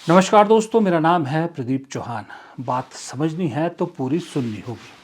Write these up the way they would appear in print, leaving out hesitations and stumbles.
नमस्कार दोस्तों, मेरा नाम है प्रदीप चौहान। बात समझनी है तो पूरी सुननी होगी।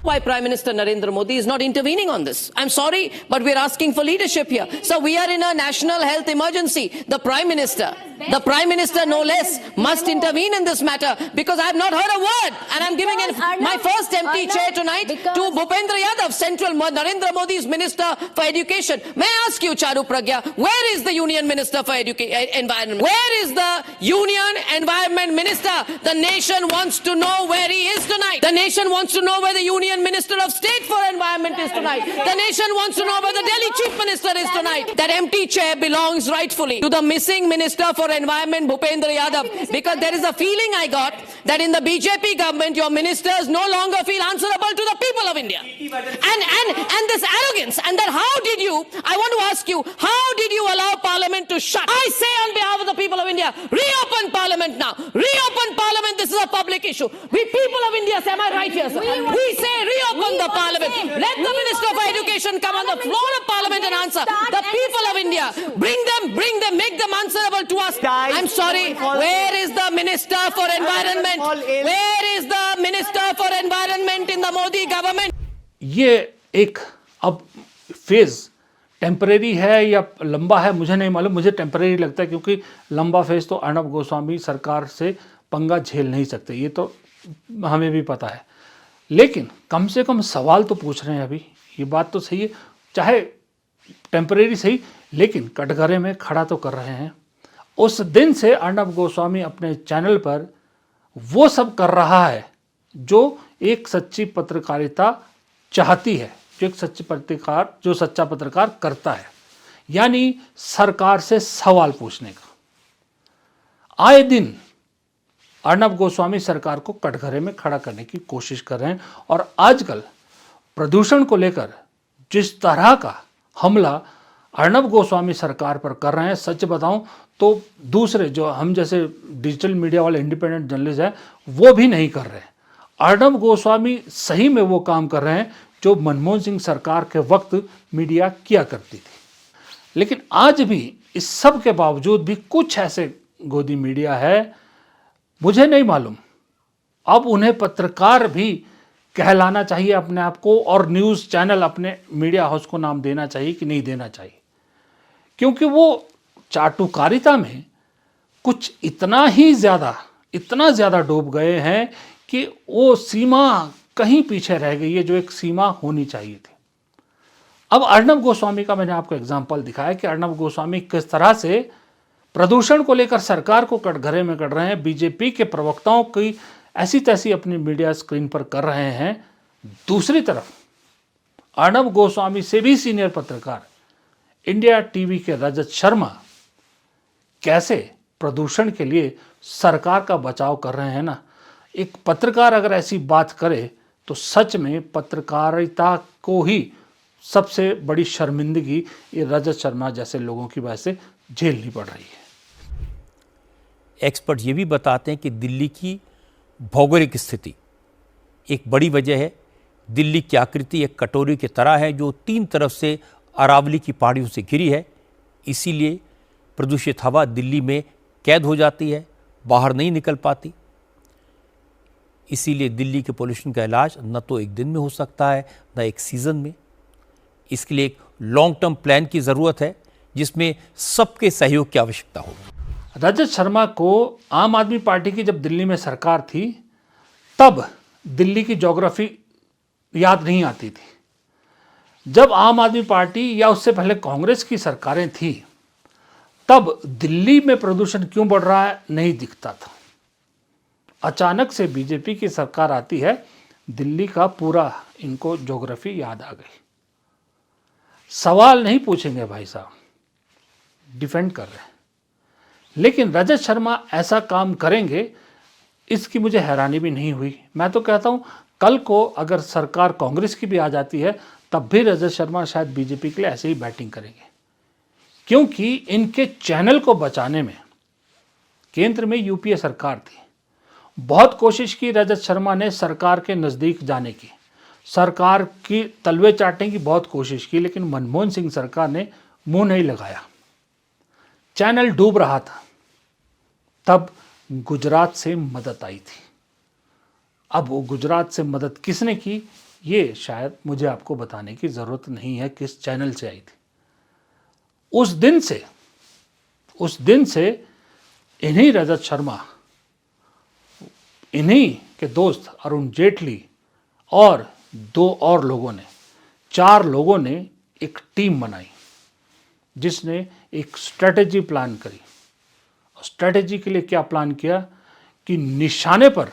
Why Prime Minister Narendra Modi is not intervening on this? I'm sorry, but we're asking for leadership here. So we are in a national health emergency. The Prime Minister no less, must intervene in this matter because I have not heard a word. And I'm giving my first empty chair tonight to Bhupendra Yadav, Central Narendra Modi's Minister for Education. May I ask you, Charu Pragya, where is the Union Minister for Environment? Where is the Union Environment Minister? The nation wants to know where he is tonight. The nation wants to know where the Union Minister of State for Environment is tonight. The nation wants to know where the Delhi Chief Minister is tonight. That empty chair belongs rightfully to the missing Minister for Environment, Bhupendra Yadav, because there is a feeling I got that in the BJP government, your ministers no longer feel answerable to the people of India. And this arrogance, and that how did you, I want to ask you, how did you allow Parliament to shut? I say on behalf of the people of India, reopen Parliament now. Reopen Parliament, this is a public issue. We people of India, am I right here, sir? We say reopen the Parliament. Let the Minister for Education come on the floor of Parliament and answer. The people of India, bring them, make them answerable to us. I'm sorry, where is the Minister for Environment? Where is the Minister for Environment in the Modi government? ये एक अब phase temporary है या लंबा है मुझे नहीं मालूम। मुझे टेम्परेरी लगता है क्योंकि लंबा फेज तो अर्णब गोस्वामी सरकार से पंगा झेल नहीं सकते, ये तो हमें भी पता है। लेकिन कम से कम सवाल तो पूछ रहे हैं अभी, ये बात तो सही है, चाहे टेम्परेरी सही, लेकिन कटघरे में खड़ा तो कर रहे हैं। उस दिन से अर्णब गोस्वामी अपने चैनल पर वो सब कर रहा है जो एक सच्ची पत्रकारिता चाहती है, जो एक सच्चा पत्रकार करता है, यानी सरकार से सवाल पूछने का। आए दिन अर्णब गोस्वामी सरकार को कटघरे में खड़ा करने की कोशिश कर रहे हैं और आजकल प्रदूषण को लेकर जिस तरह का हमला अर्णब गोस्वामी सरकार पर कर रहे हैं, सच बताऊं तो दूसरे जो हम जैसे डिजिटल मीडिया वाले इंडिपेंडेंट जर्नलिस्ट हैं वो भी नहीं कर रहे हैं। अर्णब गोस्वामी सही में वो काम कर रहे हैं जो मनमोहन सिंह सरकार के वक्त मीडिया किया करती थी। लेकिन आज भी इस सब के बावजूद भी कुछ ऐसे गोदी मीडिया है, मुझे नहीं मालूम अब उन्हें पत्रकार भी कहलाना चाहिए अपने आप को, और न्यूज़ चैनल अपने मीडिया हाउस को नाम देना चाहिए कि नहीं देना चाहिए, क्योंकि वो चाटुकारिता में कुछ इतना ज़्यादा डूब गए हैं कि वो सीमा कहीं पीछे रह गई है जो एक सीमा होनी चाहिए थी। अब अर्णब गोस्वामी का मैंने आपको एग्जाम्पल दिखाया कि अर्णब गोस्वामी किस तरह से प्रदूषण को लेकर सरकार को कटघरे में कर रहे हैं, बीजेपी के प्रवक्ताओं की ऐसी तैसी अपनी मीडिया स्क्रीन पर कर रहे हैं। दूसरी तरफ अर्णब गोस्वामी से भी सीनियर पत्रकार इंडिया टीवी के रजत शर्मा कैसे प्रदूषण के लिए सरकार का बचाव कर रहे हैं ना। एक पत्रकार अगर ऐसी बात करे तो सच में पत्रकारिता को ही सबसे बड़ी शर्मिंदगी ये रजत शर्मा जैसे लोगों की वजह से झेलनी पड़ रही है। एक्सपर्ट ये भी बताते हैं कि दिल्ली की भौगोलिक स्थिति एक बड़ी वजह है। दिल्ली की आकृति एक कटोरी की तरह है जो तीन तरफ से अरावली की पहाड़ियों से घिरी है, इसीलिए प्रदूषित हवा दिल्ली में कैद हो जाती है, बाहर नहीं निकल पाती। इसीलिए दिल्ली के पोल्यूशन का इलाज न तो एक दिन में हो सकता है न एक सीज़न में। इसके लिए एक लॉन्ग टर्म प्लान की ज़रूरत है जिसमें सबके सहयोग की आवश्यकता हो। रजत शर्मा को आम आदमी पार्टी की जब दिल्ली में सरकार थी तब दिल्ली की ज्योग्राफी याद नहीं आती थी। जब आम आदमी पार्टी या उससे पहले कांग्रेस की सरकारें थी तब दिल्ली में प्रदूषण क्यों बढ़ रहा है नहीं दिखता था। अचानक से बीजेपी की सरकार आती है, दिल्ली का पूरा इनको ज्योग्राफी याद आ गई। सवाल नहीं पूछेंगे भाई साहब, डिफेंड कर रहे हैं। लेकिन रजत शर्मा ऐसा काम करेंगे इसकी मुझे हैरानी भी नहीं हुई। मैं तो कहता हूँ कल को अगर सरकार कांग्रेस की भी आ जाती है तब भी रजत शर्मा शायद बीजेपी के लिए ऐसे ही बैटिंग करेंगे, क्योंकि इनके चैनल को बचाने में केंद्र में यूपीए सरकार थी। बहुत कोशिश की रजत शर्मा ने सरकार के नज़दीक जाने की, सरकार की तलवे चाटने की बहुत कोशिश की, लेकिन मनमोहन सिंह सरकार ने मुंह नहीं लगाया। चैनल डूब रहा था, तब गुजरात से मदद आई थी। अब वो गुजरात से मदद किसने की, ये शायद मुझे आपको बताने की ज़रूरत नहीं है किस चैनल से आई थी। उस दिन से इन्हीं रजत शर्मा, इन्हीं के दोस्त अरुण जेटली और 2 और लोगों ने, 4 लोगों ने एक टीम बनाई जिसने एक स्ट्रेटेजी प्लान करी। स्ट्रेटेजी के लिए क्या प्लान किया कि निशाने पर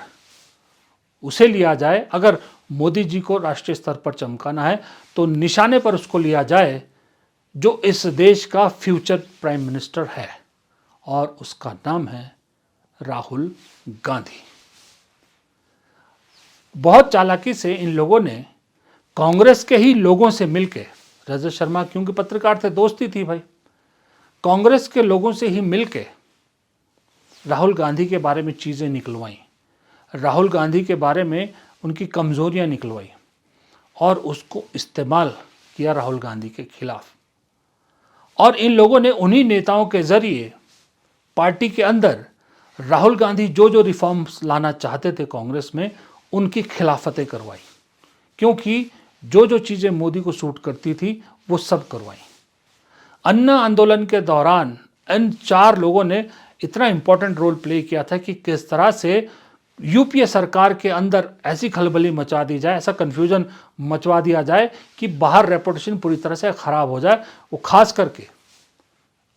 उसे लिया जाए। अगर मोदी जी को राष्ट्रीय स्तर पर चमकाना है तो निशाने पर उसको लिया जाए जो इस देश का फ्यूचर प्राइम मिनिस्टर है, और उसका नाम है राहुल गांधी। बहुत चालाकी से इन लोगों ने कांग्रेस के ही लोगों से मिलकर, रजत शर्मा क्योंकि पत्रकार थे, दोस्ती थी भाई, कांग्रेस के लोगों से ही मिलकर राहुल गांधी के बारे में चीज़ें निकलवाई, राहुल गांधी के बारे में उनकी कमज़ोरियां निकलवाई और उसको इस्तेमाल किया राहुल गांधी के खिलाफ। और इन लोगों ने उन्हीं नेताओं के ज़रिए पार्टी के अंदर राहुल गांधी जो जो रिफॉर्म्स लाना चाहते थे कांग्रेस में, उनकी खिलाफतें करवाई, क्योंकि जो जो चीज़ें मोदी को सूट करती थी वो सब करवाई। अन्ना आंदोलन के दौरान इन 4 लोगों ने इतना इंपॉर्टेंट रोल प्ले किया था कि किस तरह से यूपीए सरकार के अंदर ऐसी खलबली मचा दी जाए, ऐसा कन्फ्यूजन मचवा दिया जाए कि बाहर रेपुटेशन पूरी तरह से ख़राब हो जाए। वो खास करके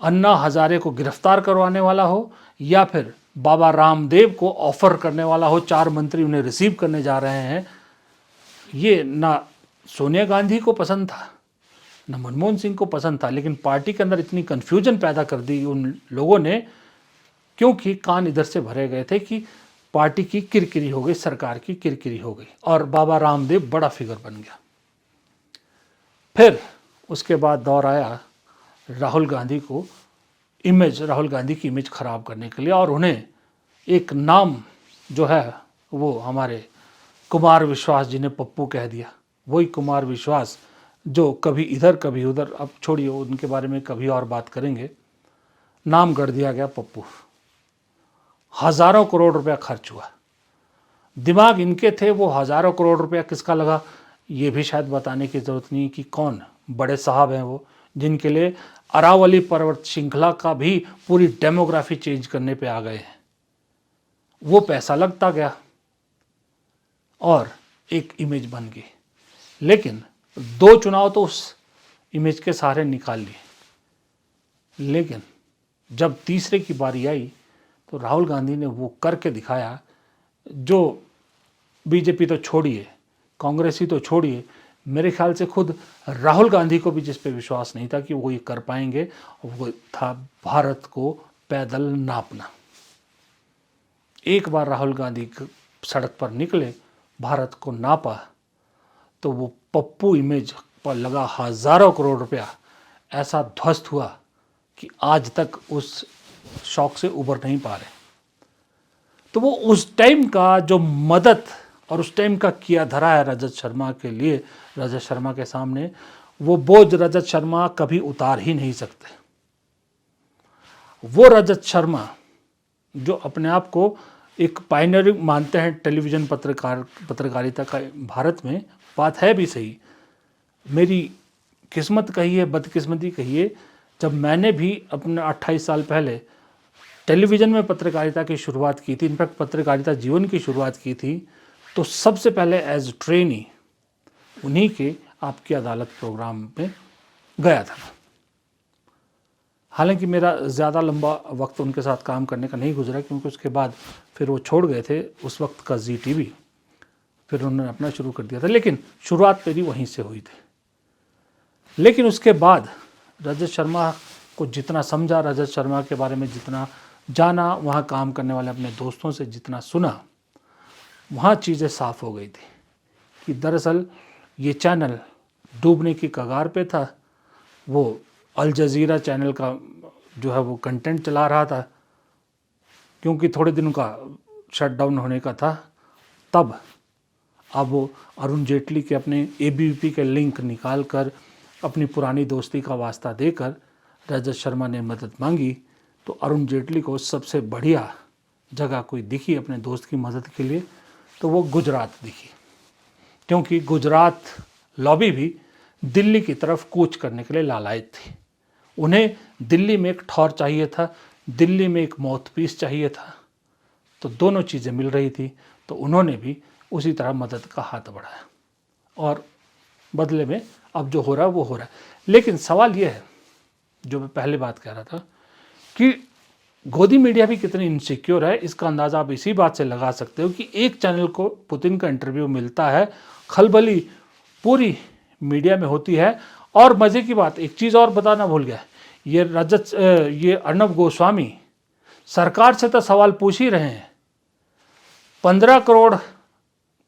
अन्ना हजारे को गिरफ्तार करवाने वाला हो या फिर बाबा रामदेव को ऑफर करने वाला हो, 4 मंत्री उन्हें रिसीव करने जा रहे हैं। ये ना सोनिया गांधी को पसंद था, न मनमोहन सिंह को पसंद था, लेकिन पार्टी के अंदर इतनी कन्फ्यूजन पैदा कर दी उन लोगों ने, क्योंकि कान इधर से भरे गए थे कि पार्टी की किरकिरी हो गई, सरकार की किरकिरी हो गई, और बाबा रामदेव बड़ा फिगर बन गया। फिर उसके बाद दौर आया राहुल गांधी की इमेज खराब करने के लिए, और उन्हें एक नाम जो है वो हमारे कुमार विश्वास जी ने पप्पू कह दिया। वही कुमार विश्वास जो कभी इधर कभी उधर, अब छोड़िए उनके बारे में कभी और बात करेंगे, नाम गढ़ दिया गया पप्पू। हज़ारों करोड़ रुपया खर्च हुआ, दिमाग इनके थे, वो हज़ारों करोड़ रुपया किसका लगा ये भी शायद बताने की ज़रूरत नहीं कि कौन बड़े साहब हैं वो, जिनके लिए अरावली पर्वत श्रृंखला का भी पूरी डेमोग्राफी चेंज करने पे आ गए हैं। वो पैसा लगता गया और एक इमेज बन गई, लेकिन 2 चुनाव तो उस इमेज के सहारे निकाल लिए, लेकिन जब तीसरे की बारी आई तो राहुल गांधी ने वो करके दिखाया जो बीजेपी तो छोड़िए, कांग्रेस ही तो छोड़िए, मेरे ख्याल से खुद राहुल गांधी को भी जिस पे विश्वास नहीं था कि वो ये कर पाएंगे, वो था भारत को पैदल नापना। एक बार राहुल गांधी सड़क पर निकले, भारत को नापा, तो वो पप्पू इमेज पर लगा हज़ारों करोड़ रुपया ऐसा ध्वस्त हुआ कि आज तक उस शौक से उबर नहीं पा रहे। तो वो उस टाइम का जो मदद और उस टाइम का किया धरा है रजत शर्मा के लिए, रजत शर्मा के सामने, वो बोझ रजत शर्मा कभी उतार ही नहीं सकते। वो रजत शर्मा जो अपने आप को एक पायनियर मानते हैं टेलीविज़न पत्रकारिता का भारत में, बात है भी सही। मेरी किस्मत कहिए, बदकिस्मती कहिए, जब मैंने भी अपने 28 साल पहले टेलीविज़न में पत्रकारिता की शुरुआत की थी, इनफैक्ट पत्रकारिता जीवन की शुरुआत की थी, तो सबसे पहले एज ट्रेनी उन्हीं के आपकी अदालत प्रोग्राम में गया था। हालांकि मेरा ज़्यादा लंबा वक्त उनके साथ काम करने का नहीं गुजरा, क्योंकि उसके बाद फिर वो छोड़ गए थे उस वक्त का ZTV, फिर उन्होंने अपना शुरू कर दिया था, लेकिन शुरुआत मेरी वहीं से हुई थी। लेकिन उसके बाद रजत शर्मा को जितना समझा, रजत शर्मा के बारे में जितना जाना, वहाँ काम करने वाले अपने दोस्तों से जितना सुना, वहाँ चीज़ें साफ़ हो गई थी कि दरअसल ये चैनल डूबने की कगार पे था। वो अल जज़ीरा चैनल का जो है वो कंटेंट चला रहा था, क्योंकि थोड़े दिनों का शटडाउन होने का था। तब अब वो अरुण जेटली के अपने ABVP के लिंक निकाल कर अपनी पुरानी दोस्ती का वास्ता देकर रजत शर्मा ने मदद मांगी, तो अरुण जेटली को सबसे बढ़िया जगह कोई दिखी अपने दोस्त की मदद के लिए तो वो गुजरात दिखी, क्योंकि गुजरात लॉबी भी दिल्ली की तरफ कूच करने के लिए लालायित थी। उन्हें दिल्ली में एक ठौर चाहिए था, दिल्ली में एक माउथपीस चाहिए था, तो दोनों चीज़ें मिल रही थी, तो उन्होंने भी उसी तरह मदद का हाथ बढ़ाया और बदले में अब जो हो रहा है वो हो रहा है। लेकिन सवाल ये है, जो मैं पहले बात कह रहा था, कि गोदी मीडिया भी कितनी इनसिक्योर है, इसका अंदाज़ा आप इसी बात से लगा सकते हो कि एक चैनल को पुतिन का इंटरव्यू मिलता है, खलबली पूरी मीडिया में होती है। और मज़े की बात, एक चीज़ और बताना भूल गया, ये अर्नब गोस्वामी सरकार से तो सवाल पूछ ही रहे हैं, 15 करोड़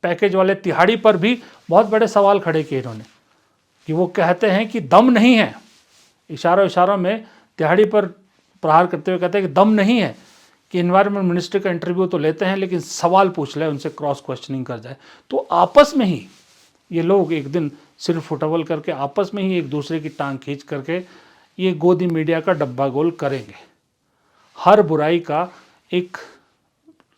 पैकेज वाले तिहाड़ी पर भी बहुत बड़े सवाल खड़े किए इन्होंने, कि वो कहते हैं कि दम नहीं है, इशारों में तिहाड़ी पर प्रहार करते हुए कहते हैं कि दम नहीं है कि एनवायरनमेंट मिनिस्टर का इंटरव्यू तो लेते हैं लेकिन सवाल पूछ ले, उनसे क्रॉस क्वेश्चनिंग कर जाए। तो आपस में ही ये लोग एक दिन सिर फुटबल करके आपस में ही एक दूसरे की टांग खींच करके ये गोदी मीडिया का डब्बा गोल करेंगे। हर बुराई का एक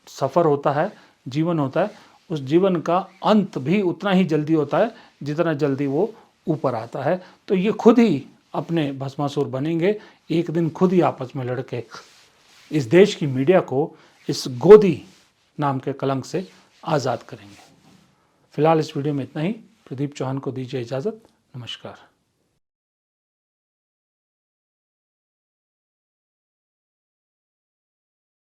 सफ़र होता है, जीवन होता है, उस जीवन का अंत भी उतना ही जल्दी होता है जितना जल्दी वो ऊपर आता है। तो ये खुद ही अपने भस्मासुर बनेंगे, एक दिन खुद ही आपस में लड़के इस देश की मीडिया को इस गोदी नाम के कलंक से आज़ाद करेंगे। फिलहाल इस वीडियो में इतना ही। प्रदीप चौहान को दीजिए इजाज़त। नमस्कार।